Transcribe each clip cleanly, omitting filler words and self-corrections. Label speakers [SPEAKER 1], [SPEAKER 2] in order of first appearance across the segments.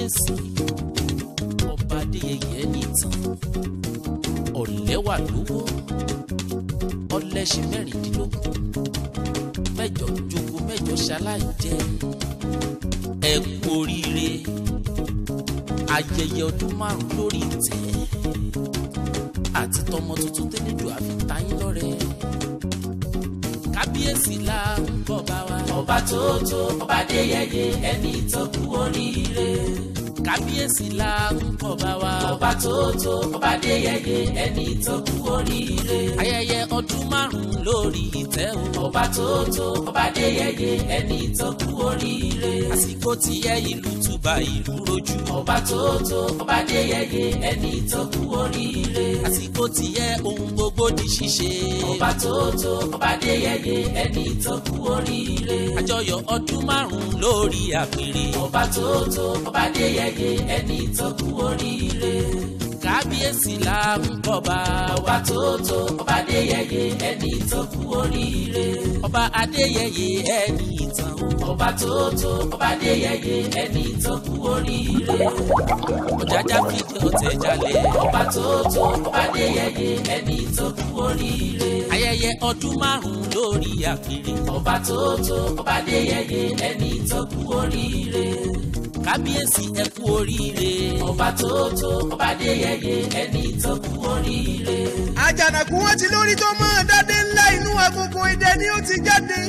[SPEAKER 1] kábíyèsí ọba adéyẹyẹ ẹni ìtàn ọ̀lẹ́wà lówó ọlẹ́ṣin mẹ́rìndínlógún mẹ́jọ jogo mẹ́jọ ṣaláìjẹ ẹ kú oríire ayẹyẹ ọdún 5 lórí ìtẹ́ àti tọmọ tuntun tẹ́lẹ̀dọ̀ àfitayín lọ́rẹ kábíyèsí là ń bọ̀ bá wa. ọba tó ọba adéyẹyẹ ẹni ìtàn kú oríire kábíyèsí là ń bọ̀ bá wa. ọba tó ọba adéyẹyẹ ẹni ìtàn kú oríire ayẹyẹ ọdún 5 lórí ìtẹ́ o. ọba tó ọba adéyẹyẹ ẹni ìtàn kú oríire àsìkò tí yẹ ìlú túbà ìlú rojú. ọba tó ọba adéyẹyẹ ẹni ìtàn kú oríire àsìkò tí yẹ ohun gbogbo di ṣíṣe. ọba tó ọba adéyẹyẹ ẹni ìtàn kú oríire àjọyọ̀ ọdún 5 lórí àpèrè. ọba tó ọba adéyẹyẹ ẹni ìtàn kú oríire kábíyèsí là ń bọ̀ bá. ọba tó ọba adéyẹyẹ ẹni ìtàn kú oríire ọba adéyẹyẹ ẹni ìtàn. ọba tó ọba adéyẹyẹ ẹni ìtàn kú oríire ọ̀jájá fìdí ọ̀tẹ̀ jalẹ̀. ọba tó ọba adéyẹyẹ ẹni ìtàn kú oríire ayẹyẹ ọdún 5 lórí àpèrè. ọba tó ọba adéyẹyẹ ẹni ìtàn kú oríire kábíyèsí ẹ kú oríire. ọba tó ọba adéyẹyẹ ẹni ìtàn kú oríire.
[SPEAKER 2] àjànàkú wọn ti lórí tó mọ dádé ńlá inú agogo idẹ ni ó ti jáde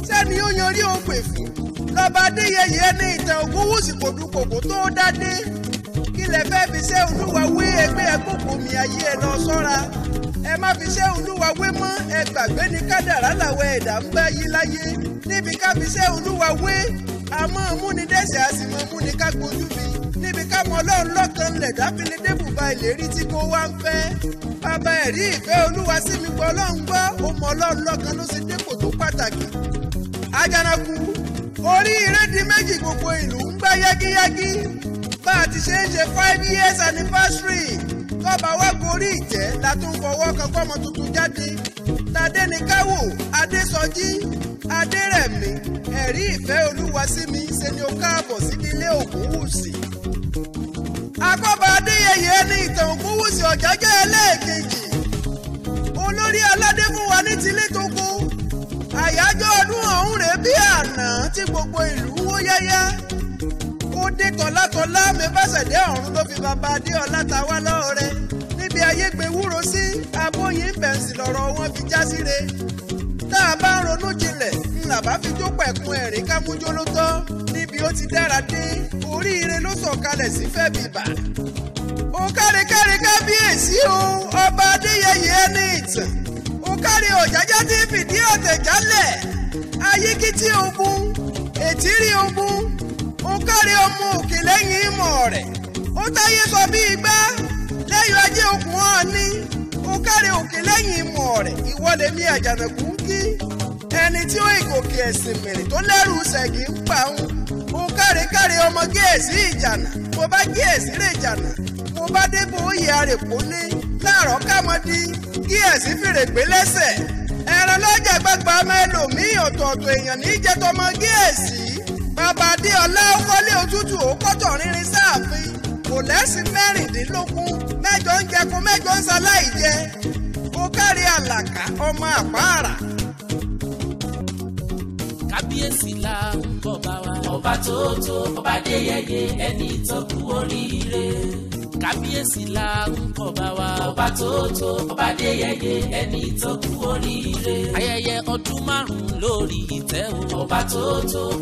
[SPEAKER 2] sẹ́ni ó yanrí òpè fún lọ́ba adéyẹyẹ ẹni ìtàn Ògúnwùsì kò dúkòkò tó dádé kí lẹ fẹ́ fi ṣe olúwa wé ẹgbẹ́ ẹgbòkò mi ayé ẹ lọ sọ́ra ẹ má fi ṣe olúwa wé mọ́ ẹ gbàgbé ní kádàrá làwọn ẹ̀dá ń bá yí láyé níbi ká fi ṣe olúwa wé àmọ́ múnidẹ́sẹ̀ àsìmọ́ múni ká gbójú mi níbi ká mọ ọlọ́run lọ́kàn lẹ̀dá fi lè débùbà ìlérí tí kò wá ń fẹ́. bàbá ẹ̀rí ìfẹ́ olúwa sí mi gbọ́ ọlọ́run gbọ́ ó mọ ọlọ́run lọ́kàn ló ṣe dépò tó pàtàkì. àjànàkú oríire di méjì gbogbo ìlú ń gbá yágíyágí bá a ti ṣe ń ṣe 5 years anniversary tọ́ba wá gorí ìtẹ́ la tún fọwọ́ kan kọ́mọ tuntun jáde tadẹ́nikáwò adésọjí adérẹ̀mí ẹ̀rí ìfẹ́ olúwa sí mi ṣe ni ó káàbọ̀ sí nílé Ògúnwùsì. akọ́bà adéyẹyẹ ní ìtàn Ògúnwùsì ọ̀jájá ẹlẹ́ẹ̀kejì olórí aládé fún wa ní tilé tó kú àyájọ́ ọdún ọ̀hún rèé bí àná tí gbogbo ìlú wó yáyá ó dé tọ́látọ́lá mẹ́fàṣẹ̀dẹ́ ọ̀run ló fi bàbá adéọlá ta wá lọ́rẹ níbi ayé gbé wúro sí abóyin bẹ̀ǹsì lọ́rọ̀ wọn fi já síre tá a bá ń ronú jinlẹ̀ ńlá bá fi tó pẹ̀kun ẹ̀rín kámújó ló tọ́ níbi ó ti dára dé oríire ló sọ̀kalẹ̀ sí fẹ́ bíbà. ó kárí kábíyèsí o ọba adéyẹyẹ ẹni ìtàn ó kárí ọ̀jájá tí fìdí ọ̀tẹ̀ jálẹ̀ ayíkítí ogun ètírí ogun ó kárí ọmọ òkè lẹ́yìn ìmọ̀ rẹ̀ ó táyé sọ bí igbá lẹ́yìn ajé okùn ọ̀ọ́ni ó kárí òkè lẹ́yìn ìmọ̀ rẹ̀ ìwọlé mi àjànàkú ń kí ẹni tí ó ìgòkè ẹ̀sìn mìrìn tó lẹ́rù ṣẹ̀gì ń pa òun ó kárí ọmọ gẹ̀ẹ́sì ìjànà mo bá gẹ̀ẹ́sì rẹ̀ ìjànà mo bá débò oyè àrèpọ̀ ní láàárọ̀ kámọ́dí gẹ̀ẹ́sì fèrè gbé lẹ́sẹ̀ ẹran lọ́jà gbàgbà mẹ́lòmíì ọ̀tọ̀ọ̀tọ̀ èèyàn ní ìjẹ́tọmọ gẹ̀ẹ́sì bàbá adéọlá ó kọ́lé òtútù ó kọ́tọ̀ rírin sáàfin kò lẹ́sìn 16 mẹ́jọ ń jẹkun mẹ́jọ ń ṣaláì jẹ ó kárí àlàkà ọmọ àpáàrà.
[SPEAKER 1] kábíyèsí là ń bọ̀ bá wa. ọba tó ọba adéyẹyẹ ẹni ìtàn kú oríire kábíyèsí là ń bọ̀ bá wa. ọba tó ọba adéyẹyẹ ẹni ìtàn kú oríire ayẹyẹ ọdún 5 lórí ìtẹ́ o. ọba tó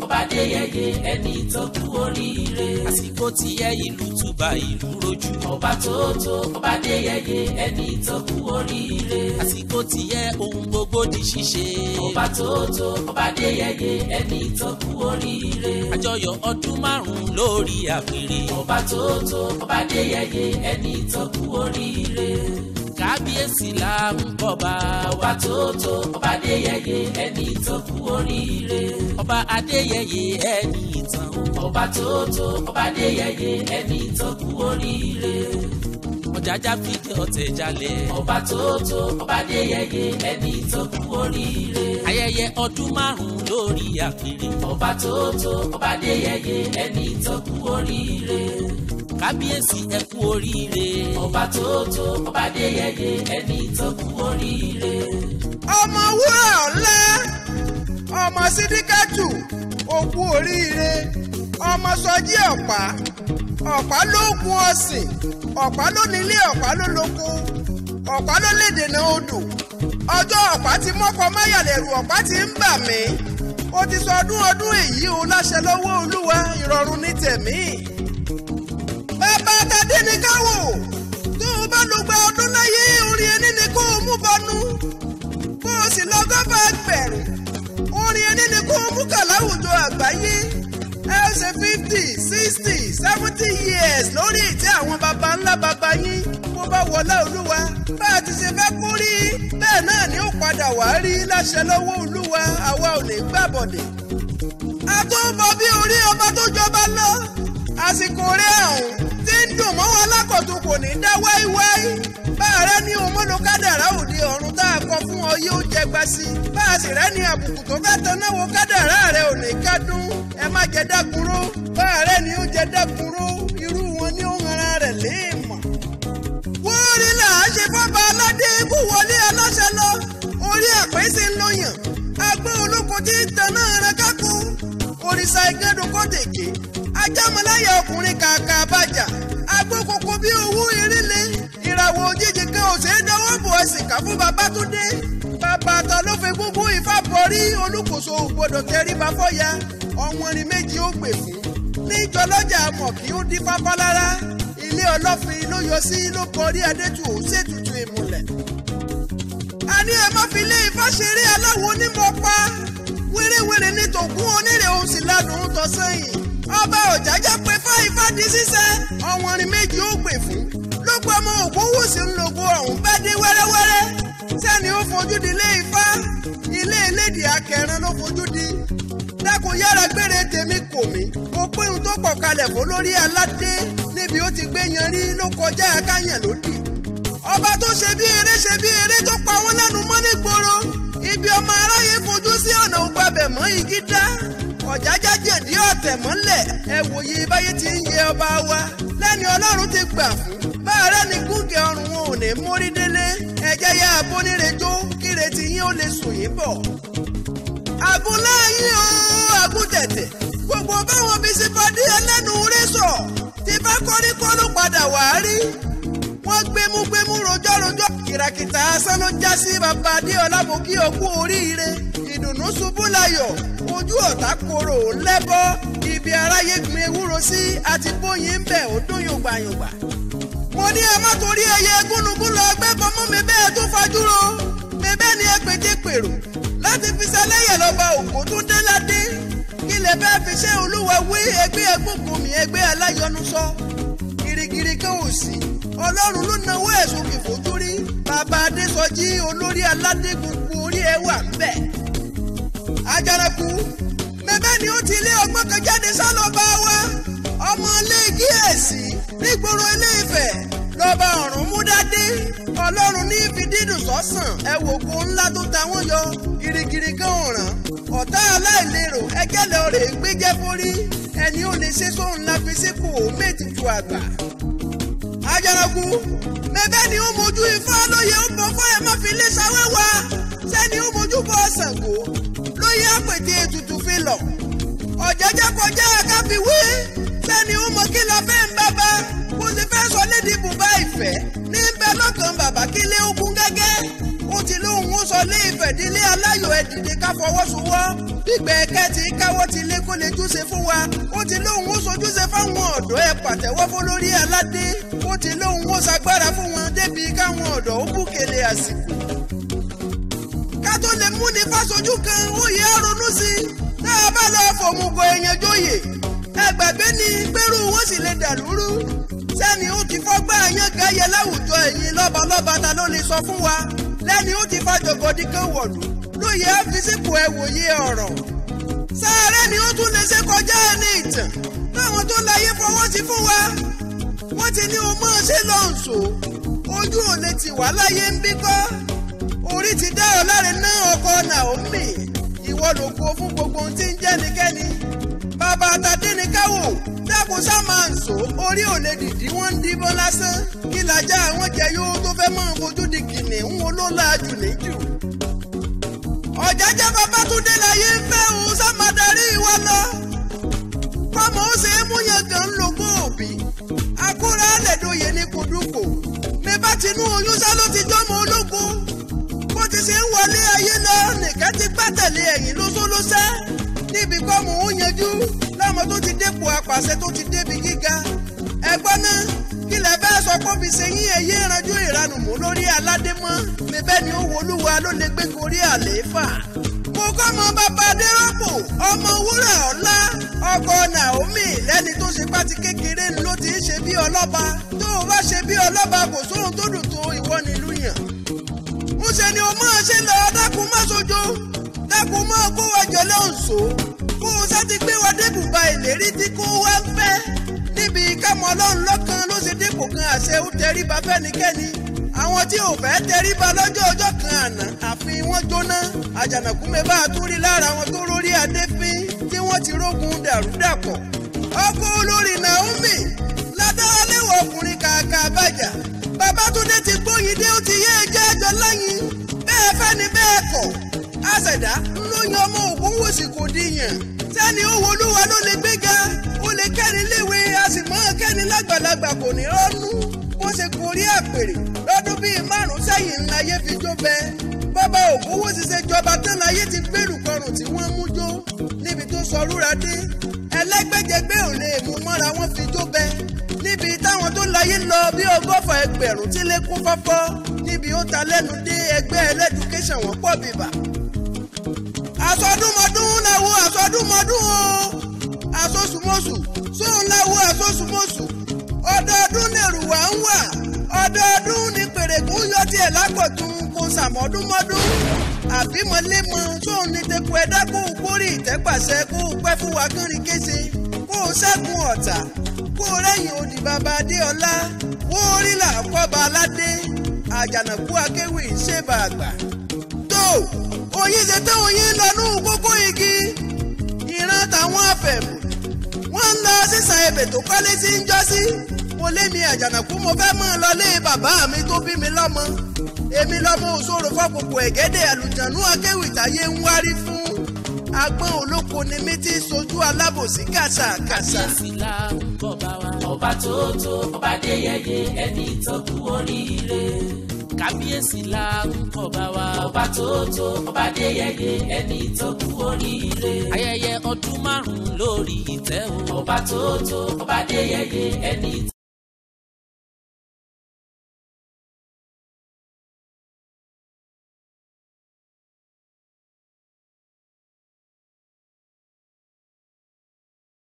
[SPEAKER 1] ọba adéyẹyẹ ẹni ìtàn kú oríire àsìkò tí yẹ ìlú túbà ìlú rojú. ọba tó ọba adéyẹyẹ ẹni ìtàn kú oríire àsìkò tí yẹ ohun gbogbo di ṣíṣe. ọba tó ọba adéyẹyẹ ẹni ìtàn kú oríire àjọyọ̀ ọdún 5 lórí àpèrè. ọba tó ọba adéyẹyẹ ẹni ìtàn kú oríire kábíyèsí là ń bọ̀ bá. ọba tó ọba adéyẹyẹ ẹni ìtàn kú oríire ọba adéyẹyẹ ẹni ìtàn. ọba tó ọba adéyẹyẹ ẹni ìtàn kú oríire Ọ̀jájá fìdí ọ̀tẹ̀ jalẹ̀. Ọba tóótó ọba Adéyẹyè ẹni tó kú oríire. Ayẹyẹ ọdún 5 lórí àpèrè. Ọba tóótó ọba Adéyẹyè ẹni tó kú oríire. Kábíyèsí ẹ kú oríire. Ọba tóótó ọba Adéyẹyè ẹni tó kú oríire.
[SPEAKER 2] Ọmọ wúrà ọ̀la ọmọ Sídíkàtù ó kú oríire. Ọmọ Sọjí ọ̀pá ló gun ọ̀sìn, ọ̀pá ló nílé, ọ̀pá ló lóko, ọ̀pá ló lè dènà odò. Ọjọ́ ọ̀pá ti mọ́kọ máyàlẹ̀rù, ọ̀pá ti ń bà mí. Ó ti sọ ọdún èyí o láṣẹ lọ́wọ́ Olúwa, ìrọ̀rùn ní tẹ̀mí. Bàbá Tadé ní káwò tó o bá lò gba ọdún láyé, orin ẹni ni kó o mú bọnú. Kó o sì lọ gọ́fà ẹgbẹ̀rún, orin ẹni ni kó o mú kà láwùjọ àgbáyé. Ẹ ó ṣe 50, 60, 70 years lórí ìtẹ́ àwọn baba ńlá baba yín. Bó bá wọlé Olúwa, bá a ti ṣe fẹ́ kú rí, bẹ́ẹ̀ náà ni ó padà wá rí láṣẹ lọ́wọ́ Olúwa, àwa ò ní gbàbọ̀dẹ̀. A tó ń bọ bí orí ọba tó jọba lọ, àsìkò rẹ̀ ọ̀hún tí ń dùn mọ́ wọn lákọ̀tún kò ní dá wáíwáí. Bá a rẹ́ ní òmọ́lò kádàrá òde ọ̀run tá a kọ fún ọ yóò jẹ gba sí. Bá a sì rẹ́ ní àbùkù tó fẹ́ tan náà wo kádàrá rẹ̀ ò ní kádùn. Ẹ má jẹ dákunró. Bá a rẹ́ ní ó jẹ dákunró, irú wọn ni ó ń ara rẹ̀ léèmọ̀. Wọ́n rí là á ṣe fọ́ba aládé kú wọlé aláṣẹ lọ. Orí àpẹ́ sì ń lóyàn. Agbó olóko tí ń tan náà rẹ kákó. Òrìṣà ìgẹ́dùn kọ́tèké. Ajámọ̀láyà ọkùnrin kàkà àbájá. Agbókòkò bí owó irílé. Ìràwọ̀ òjijì kan ò ṣeé dáwọ́ bò ẹ̀sìn ká fún Babátúndé. Bàbá àtọ̀ ló fi gbogbo Ifá bọrí, Olúkòso ò gbọdọ̀ tẹríba fọ́ya. Ọ̀wọ́nrin méjì ó gbè fún. Níjọ lọ́jà àmọ̀ kí ó dín fáfá lára. Ilé Ọlọ́fin ló yọ sí ló borí Adétù ó ṣètùtù ìmùlẹ̀. A ní ẹ má fi lé Ifá ṣeré aláwo onímọ̀ pa. Wérewère ní tògún onírè òun sì ládùn ún tọ́ sẹ́yìn. Ọba Ọ̀jájá pé Ifá di ṣíṣẹ́. Ọ̀wọ́nrin méjì ó gbè fún. Ló gbọ́ ọmọ Ògúnwùsì ń lògo ọ̀hún bá dé wẹ́rẹ́wẹ́rẹ́. Sẹ́ni ó fojú di ilé Ifá. Ilé Elédìí Akẹran ló fojú di. Dákun yára gbére tèmi kò mí. Mo pín ohun tó pọ̀ kalẹ̀ fún lórí aládé. Níbi ó ti gbé yanrí ló kọjá akáyàn lódì. Ọba tó ṣe bí eré tó pa wọ́n lẹ́nu mọ́ nígboro. Ibi ọmọ aráyé fojú sí ọ̀nà ògbàbẹ̀ mọ́ igi dá. Ọ̀jájá jẹ̀dí ọ̀tẹ̀ mọ́lẹ̀. Ẹ wòye báyé ti ń yẹ ọba wa. Lẹ́ni Ọlọ́run ti gbà fún. Báàrẹ́ ni gúngẹ̀ ọrùn wọn ò ní mórí délé. Ẹ̀jẹ̀ ya abónírejó kírètí yín ó lè sùn yín bọ̀. Àgúnlá yín o, àgùntẹ̀tẹ̀. Gbogbo báwọn bí sípàdé ẹlẹ́nu rẹ́sọ̀. Tí bá kọ́ríkọ́ ló padà wá rí. Wọ́n gbémúgbémú rojọ́rojọ́. Kìràkìtà asán ló já sí bàbá Adéọlá mo kí ọ kú oríire. Ìdùnnú ṣubú láyọ̀. Ojú ọ̀tá korò lẹ́bọ́. Ibi aráyé gbin ewúro sí àti bóyin ń bẹ̀ ó dún yògbàyògbà. Mo ní ẹ má torí ẹyẹ gúnugún lọ gbẹ́bọ mú mi bẹ́ẹ̀ tó fajúro. Mi bẹ́ẹ̀ ni ẹ pété pèrò láti fi ṣẹlẹ́yẹ̀ lọ́ba Ògúntúndé ládé. Kí lè bẹ́ẹ̀ fi ṣe Olúwa wí ẹgbẹ́ ẹgbógun mi ẹgbẹ́ aláyọnusọ. Girigiri kan ò sí. Ọlọ́run ló nawó ẹ̀sùn kìfojú rí. Bàbá Adésọjí olórí aládé gbogbo orí ẹ wà ń bẹ̀. Àjànàkú mẹ́bẹ́ ni ó ti lé ọgbọ́n kan jáde sálọ́ba wa. Ọmọ ilé igi ẹ̀sì nígboro Ilé Ifẹ̀ lọ́ba Ọ̀rúnmúdádé. Ọlọ́run ní fi dídùn sọ́sàn. Ẹ wò kó ńlá tó ta wọ́n yọ. Girigiri kan ò ràn. Ọ̀tá aláìlérò ẹgẹ́lẹ̀ ọ̀rẹ́ gbéjẹ́ forí. Ẹni ó lè ṣe sóhun la fi sípò méjìjú àgbà. Àjànàkú mẹ́bẹ́ ni ó mojú Ifá lóye ó bọ̀ fún ẹ má fi lé ṣàwẹ́wà. Sẹ́ni ó mojú bọ̀ Ṣàngó lóye àpètè ètùtù fi lọ. Ọ̀jájá kọjá káfíwé. Sẹ́ni ó mọ kí la fẹ́ ń bàbá. Mo ti fẹ́ sọ lédi bùbá ìfẹ́. Ní bẹ́ẹ̀ lọ́kàn bàbá kí lé ogun gẹ́gẹ́. Ó ti lóhùn ó sọ Ilé Ifẹ̀ dílé aláyọ̀ ẹ dìde ká fọwọ́sowọ́. Gbígbẹ́ ẹ̀kẹ́ ti káwọ́ ti lé kó lè júṣe fún wa. Ó ti lóhùn ó sojúṣe fáwọn ọ̀dọ́ ẹ pàtẹ́wọ́ fún lórí aládé. Ó ti lóhùn ó ṣagbára fún wọn débi káwọn ọ̀dọ́ ó bùkélé àsìkò. Ká tó lè mú ní fásojú kan ó yẹ á ronú sí i. Tá a bá lọ fòmùgọ̀ èèyàn jóyè. Ẹ gbàgbé ni gbèrú wọn sì lè dàlúrú. Sẹ́ni ó ti fọ́gbà yángá yẹ láwùjọ ẹ̀yin lọ́balọ́ba ta ló lè sọ fún wa. Lẹ́ni ó ti fa jọ̀gọ̀dí kan wọ̀lú. Lóye á fi sípò ẹ wòye ọ̀rọ̀. Sáré ni ó tún lè ṣe kọjá ní ìtàn. Táwọn tó láyé fọwọ́ sí fún wa. wọ́n ti ní o mọ̀ ṣe lọ́nṣọ́ ojú ò lè ti wà láyé ń bí kọ́ orí ti dá ọ láre náà ọkọ Naomi ìwọ lògo fún gbogbo ohun tí ń jẹ́nikẹ́ni bàbá àtàdénikáwò dákun sá máa ń sọ orí ò lè dìdí wọ́n ń díbọ́n lásán kí lajá àwọn jẹ yóò tó fẹ́ mọ́ fojú di kìnìún olólàájú níjù ọ̀jájá Babátúndé láyé ń fẹ́ òun sá máa darí wa lọ kọ́mọ ó ṣe é mú yàn gan lógó òbí akóra lẹ́dọ̀yẹ ní kùdùkù mi bá tinú oyún sá ló ti jọ́mọ ológun bó ti ṣe ń wọlé ayé lọ nìkan ti gbátẹ̀lé ẹ̀yìn lóṣólóṣẹ́ níbi kọ́mọ ó yanjú lọ́mọ tó ti dépò apàṣẹ tó ti débi gíga ẹgbọ́n náà kí lẹ fẹ́ sọ pé fi ṣe yín ẹyẹ ìranjú ìranù mú lórí aládé mọ́ mi bẹ́ẹ̀ ni ó wolúwa ló lè gbé gorí àlééfà mo kọ́ mọ bàbá Adérọ́pò ọmọ wúrà ọ̀la ọkọ Naomi lẹ́ni tó ṣe pátí kékeré ló ti ń ṣe bí ọlọ́ba tó o bá ṣe bí ọlọ́ba kò sóhun tó dùn tó ìwọ nílùú yàn mo ṣe ni o máa ṣe lọ dákun má sojo dákun máa kó wa jọ lọ́nṣọ́ kó o sá ti gbé wa débùbà ìlérí tí kò wá ń fẹ́ níbi kámọ́ ọlọ́run lọ́kàn ló ṣe dépò kan àṣẹ ó tẹríba fẹ́nikẹ́ni àwọn tí ò fẹ́ tẹríba lọ́jọ́ ọjọ́ kan àná àfi wọ́n jóná àjànàkú mẹ́fà tún rí lára wọn tó rórí adéfín tí wọ́n ti rógun dàrúdàpọ̀ ọkọ olórí Naomi ládàálẹ́wọ̀ ọkùnrin kàkà àbájá Babátúndé ti gbóyin dé ó ti yé ẹjẹ́ ẹjọ́ láyìn bẹ́ẹ̀ fẹ́ ni bẹ́ẹ̀ kọ̀ àṣẹ̀dá ńlóyún ọmọ Ògúnwùsì kò díyàn sẹ́ni ó wolúwa ló lè gbéga ó lè kẹ́ni léwe a sì mọ́ kẹ́ni lágbàlagbà kò ní rọ́nú wọ́n ṣe gorí àpèrè lọ́dún bíi 5 sẹ́yìn ńláyé fi jó bẹ́ẹ̀ bàbá Ògúnwùsì ṣe jọba tán láyé ti gbèrú kọrùn tí wọ́n mú jó níbi tó sọ rúra dé ẹlẹ́gbẹ́jẹgbẹ́ ò lè mú mọ́ra wọn fi jó bẹ́ẹ̀ níbi táwọn tó láyé lọ bí 100 ẹgbẹ̀rún tí lè kún fọ́fọ́ níbi ó ta lẹ́nu dé ẹgbẹ́ ẹlẹ́dúkéṣàn wọn pọ̀ bìbà àsọdúnmọdún láwo àsọdúnmọdún o àsosùmọ́sù sóun láwo àsosùmọ́sù ọdọọdún lèrùwà ń wà ọdọọdún ní pèrègùn yọ tiẹ̀ lápọ̀tún kò sàmọ́dúnmọ́dún àbímọlémọ sóun ní tepo ẹ̀dá kó o kórè ìtẹ́pàṣẹ kó o pẹ́ fún wa kánrin kése kó o ṣẹ́gun ọ̀tá kó o rẹ́yìn òdì bàbá Adéọlá wó orí là kọ́ba aládé àjànàkú akéwì ṣèbà àgbà tó oyin ṣe tán oyin lọ́nú kókó igi ìran táwọn afẹ̀mù wọ́n ń lọ sísan ebè tó kọ́lé sí ń jọ́sí mo lé mi àjànàkú mo fẹ́ mọ́ ọ lọlé bàbá mi tó bí mi lọ́mọ èmi lọ́mọ òṣòro fọ́kòkò ẹ̀gẹ́dẹ̀ àlùjànnú akéwì táyé ń wárí fún agbọ́n olóko ni mi ti sojú alábòsí kàṣàkàṣà.
[SPEAKER 1] kábíyèsí là ń bọ̀ bá wa ọba tó tó ọba Adéyẹyè ẹni tó kú oríire kábíyèsí là ń bọ̀ bá wa ọba tó tó ọba Adéyẹyè ẹni tó kú oríire ayẹyẹ ọdún 5 lórí ìtẹ́ o ọba tó tó ọba Adéyẹyè ẹni